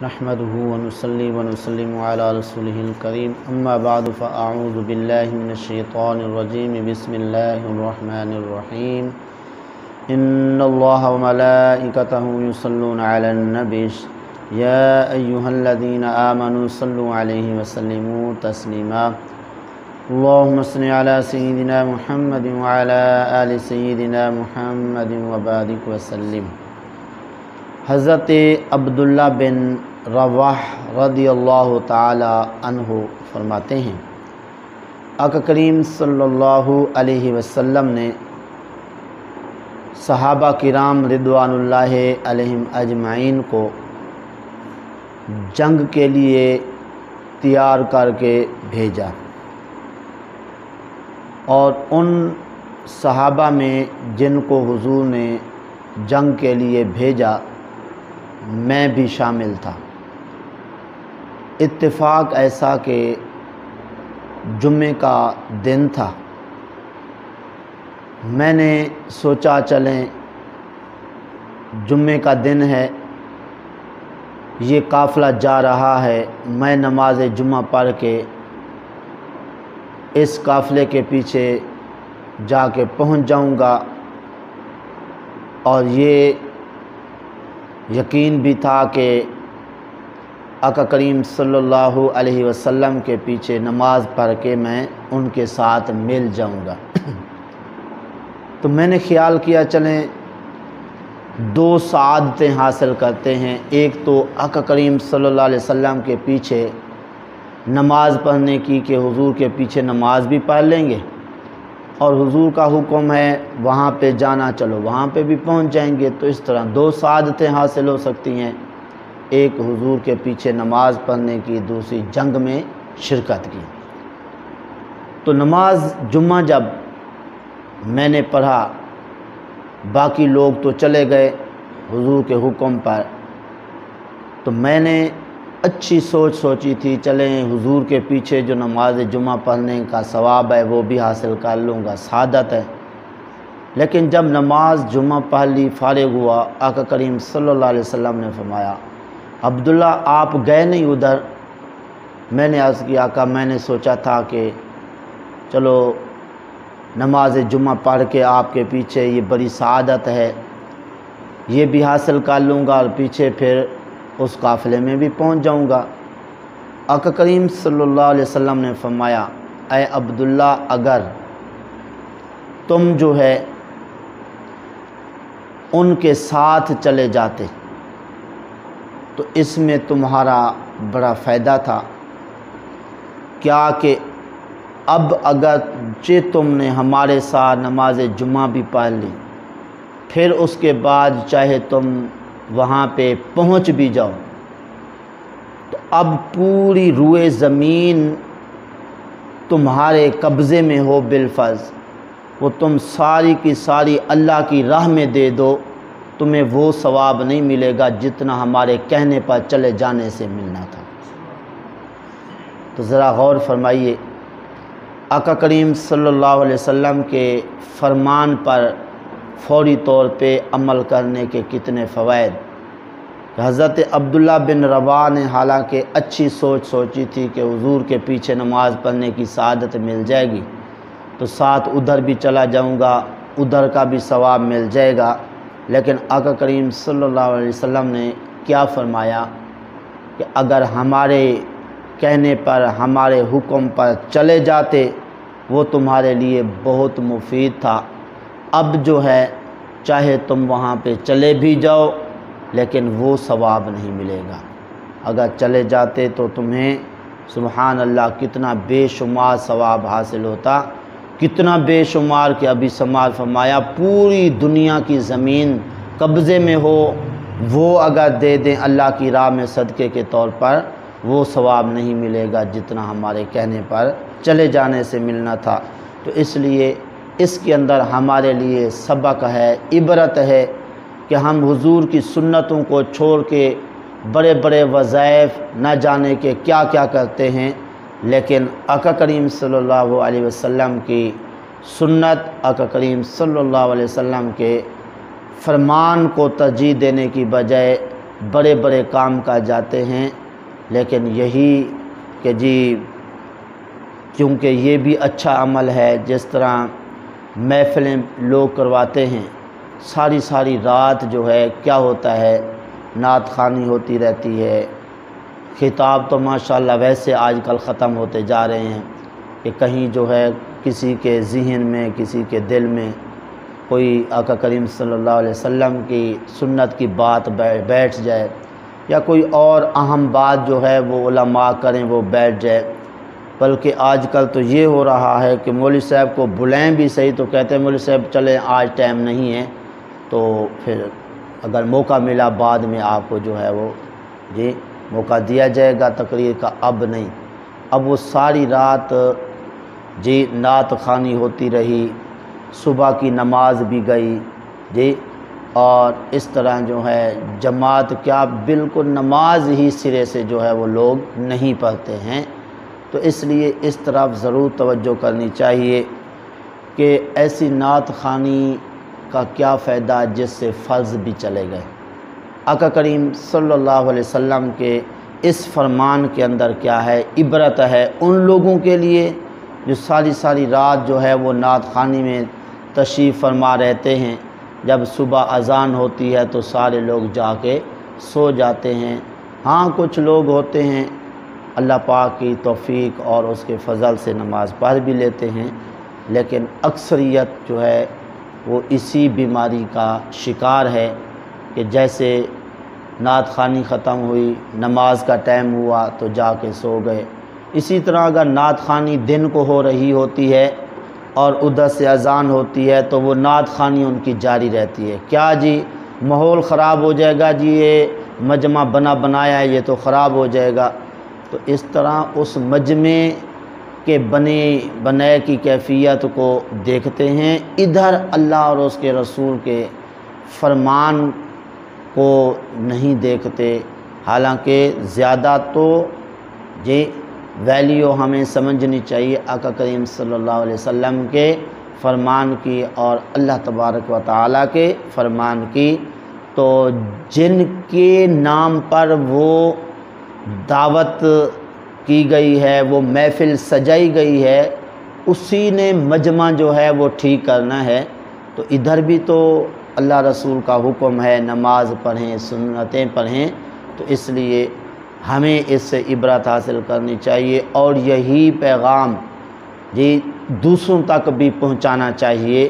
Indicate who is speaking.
Speaker 1: نحمده ونصلي ونسلم على رسوله الكريم اما بعد فاعوذ بالله من الشيطان الرجيم بسم الله الرحمن الرحيم ان الله وملائكته يصلون على النبي يا ايها الذين آمنوا صلوا عليه وسلموا تسليما اللهم صل على سيدنا محمد وعلى آل سيدنا محمد وبارك وسلم۔ حضرت عبداللہ بن رواح رضی اللہ تعالی عنہ فرماتے ہیں، آقا کریم صلی اللہ علیہ وسلم نے صحابہ کرام رضوان اللہ علیہم اجمعین کو جنگ کے لیے تیار کر کے بھیجا، اور ان صحابہ میں جن کو حضور نے جنگ کے لیے بھیجا میں بھی شامل تھا۔ اتفاق ایسا کہ جمعے کا دن تھا، میں نے سوچا چلیں جمعے کا دن ہے، یہ قافلہ جا رہا ہے، میں نماز جمعہ پڑھ کے اس قافلے کے پیچھے جا کے پہنچ جاؤں گا، اور یہ یقین بھی تھا کہ آقا کریم صلی اللہ علیہ وسلم کے پیچھے نماز پڑھ کے میں ان کے ساتھ مل جاؤں گا۔ تو میں نے خیال کیا چلیں دو سعادتیں حاصل کرتے ہیں، ایک تو آقا کریم صلی اللہ علیہ وسلم کے پیچھے نماز پڑھنے کی کہ حضور کے پیچھے نماز بھی پڑھ لیں گے، اور حضور کا حکم ہے وہاں پہ جانا، چلو وہاں پہ بھی پہنچ جائیں گے۔ تو اس طرح دو سعادتیں حاصل ہو سکتی ہیں، ایک حضور کے پیچھے نماز پڑھنے کی، دوسری جنگ میں شرکت کی۔ تو نماز جمعہ جب میں نے پڑھا، باقی لوگ تو چلے گئے حضور کے حکم پر، تو میں نے اچھی سوچی تھی چلیں حضور کے پیچھے جو نماز جمعہ پڑھنے کا ثواب ہے وہ بھی حاصل کر لوں گا، سعادت ہے۔ لیکن جب نماز جمعہ پڑھ لی، فارغ ہوا، آقا کریم صلی اللہ علیہ وسلم نے فرمایا عبداللہ آپ گئے نہیں ادھر؟ میں نے عرض کیا آقا میں نے سوچا تھا کہ چلو نماز جمعہ پڑھ کے آپ کے پیچھے یہ بڑی سعادت ہے، یہ بھی حاصل کر لوں گا اور پیچھے پھر اس قافلے میں بھی پہنچ جاؤں گا۔ آقا کریم صلی اللہ علیہ وسلم نے فرمایا اے عبداللہ اگر تم جو ہے ان کے ساتھ چلے جاتے تو اس میں تمہارا بڑا فائدہ تھا، کیا کہ اب اگر تم نے ہمارے ساتھ نماز جمعہ بھی پڑھ لی، پھر اس کے بعد چاہے تم وہاں پہ پہنچ بھی جاؤ، تو اب پوری روئے زمین تمہارے قبضے میں ہو بالفرض، وہ تم ساری کی ساری اللہ کی راہ میں دے دو، تمہیں وہ ثواب نہیں ملے گا جتنا ہمارے کہنے پر چلے جانے سے ملنا تھا۔ تو ذرا غور فرمائیے، آقا کریم صلی اللہ علیہ وسلم کے فرمان پر فوری طور پہ عمل کرنے کے کتنے فوائد۔ حضرت عبداللہ بن رواح نے حالانکہ اچھی سوچی تھی کہ حضور کے پیچھے نماز پڑھنے کی سعادت مل جائے گی تو ساتھ ادھر بھی چلا جاؤں گا، ادھر کا بھی ثواب مل جائے گا، لیکن آقا کریم صلی اللہ علیہ وسلم نے کیا فرمایا کہ اگر ہمارے کہنے پر ہمارے حکم پر چلے جاتے وہ تمہارے لیے بہت مفید تھا، اب جو ہے چاہے تم وہاں پہ چلے بھی جاؤ لیکن وہ ثواب نہیں ملے گا، اگر چلے جاتے تو تمہیں سبحان اللہ کتنا بے شمار ثواب حاصل ہوتا، کتنا بے شمار کہ ابھی سماعت فرمایا پوری دنیا کی زمین قبضے میں ہو، وہ اگر دے دیں اللہ کی راہ میں صدقے کے طور پر وہ ثواب نہیں ملے گا جتنا ہمارے کہنے پر چلے جانے سے ملنا تھا۔ تو اس لیے اس کے اندر ہمارے لیے سبق ہے، عبرت ہے کہ ہم حضور کی سنتوں کو چھوڑ کے بڑے بڑے وظائف نہ جانے کے کیا کیا کرتے ہیں، لیکن آقا کریم صلی اللہ علیہ وسلم کی سنت، آقا کریم صلی اللہ علیہ وسلم کے فرمان کو ترجیح دینے کی بجائے بڑے بڑے کام کا جاتے ہیں، لیکن یہی کہ جی کیونکہ یہ بھی اچھا عمل ہے، جس طرح محفلیں لوگ کرواتے ہیں، ساری ساری رات جو ہے کیا ہوتا ہے، نعت خوانی ہوتی رہتی ہے۔ خطاب تو ماشاءاللہ ویسے آج کل ختم ہوتے جا رہے ہیں کہ کہیں جو ہے کسی کے ذہن میں، کسی کے دل میں کوئی آقا کریم صلی اللہ علیہ وسلم کی سنت کی بات بیٹھ جائے، یا کوئی اور اہم بات جو ہے وہ علماء کریں وہ بیٹھ جائے۔ بلکہ آج کل تو یہ ہو رہا ہے کہ مولوی صاحب کو بلائیں بھی صحیح تو کہتے ہیں مولوی صاحب چلیں آج ٹائم نہیں ہے، تو پھر اگر موقع ملا بعد میں آپ کو جو ہے وہ جی موقع دیا جائے گا تقریر کا، اب نہیں۔ اب وہ ساری رات جی نعت خوانی ہوتی رہی، صبح کی نماز بھی گئی جی، اور اس طرح جو ہے جماعت کیا بالکل نماز ہی سرے سے جو ہے وہ لوگ نہیں پڑھتے ہیں۔ تو اس لیے اس طرف ضرور توجہ کرنی چاہیے کہ ایسی نعت خوانی کا کیا فائدہ جس سے فرض بھی چلے گئے۔ آقا کریم صلی اللہ علیہ وسلم کے اس فرمان کے اندر کیا ہے، عبرت ہے ان لوگوں کے لیے جو ساری ساری رات جو ہے وہ نعت خوانی میں تشریف فرما رہتے ہیں، جب صبح اذان ہوتی ہے تو سارے لوگ جا کے سو جاتے ہیں۔ ہاں کچھ لوگ ہوتے ہیں اللہ پاک کی توفیق اور اس کے فضل سے نماز پڑھ بھی لیتے ہیں، لیکن اکثریت جو ہے وہ اسی بیماری کا شکار ہے کہ جیسے نعت خوانی ختم ہوئی، نماز کا ٹائم ہوا تو جا کے سو گئے۔ اسی طرح اگر نعت خوانی دن کو ہو رہی ہوتی ہے اور ادھر سے اذان ہوتی ہے تو وہ نعت خوانی ان کی جاری رہتی ہے۔ کیا جی ماحول خراب ہو جائے گا، جی یہ مجمع بنایا ہے یہ تو خراب ہو جائے گا، تو اس طرح اس مجمع کے بنے کی کیفیت کو دیکھتے ہیں، ادھر اللہ اور اس کے رسول کے فرمان کو نہیں دیکھتے۔ حالانکہ زیادہ تو جی ویلیو ہمیں سمجھنی چاہیے آقا کریم صلی اللہ علیہ وسلم کے فرمان کی اور اللہ تبارک و تعالیٰ کے فرمان کی۔ تو جن کے نام پر وہ دعوت کی گئی ہے، وہ محفل سجائی گئی ہے، اسی نے مجمع جو ہے وہ ٹھیک کرنا ہے۔ تو ادھر بھی تو اللہ رسول کا حکم ہے نماز پڑھیں، سنتیں پڑھیں، تو اس لیے ہمیں اس سے عبرت حاصل کرنی چاہیے اور یہی پیغام جی دوسروں تک بھی پہنچانا چاہیے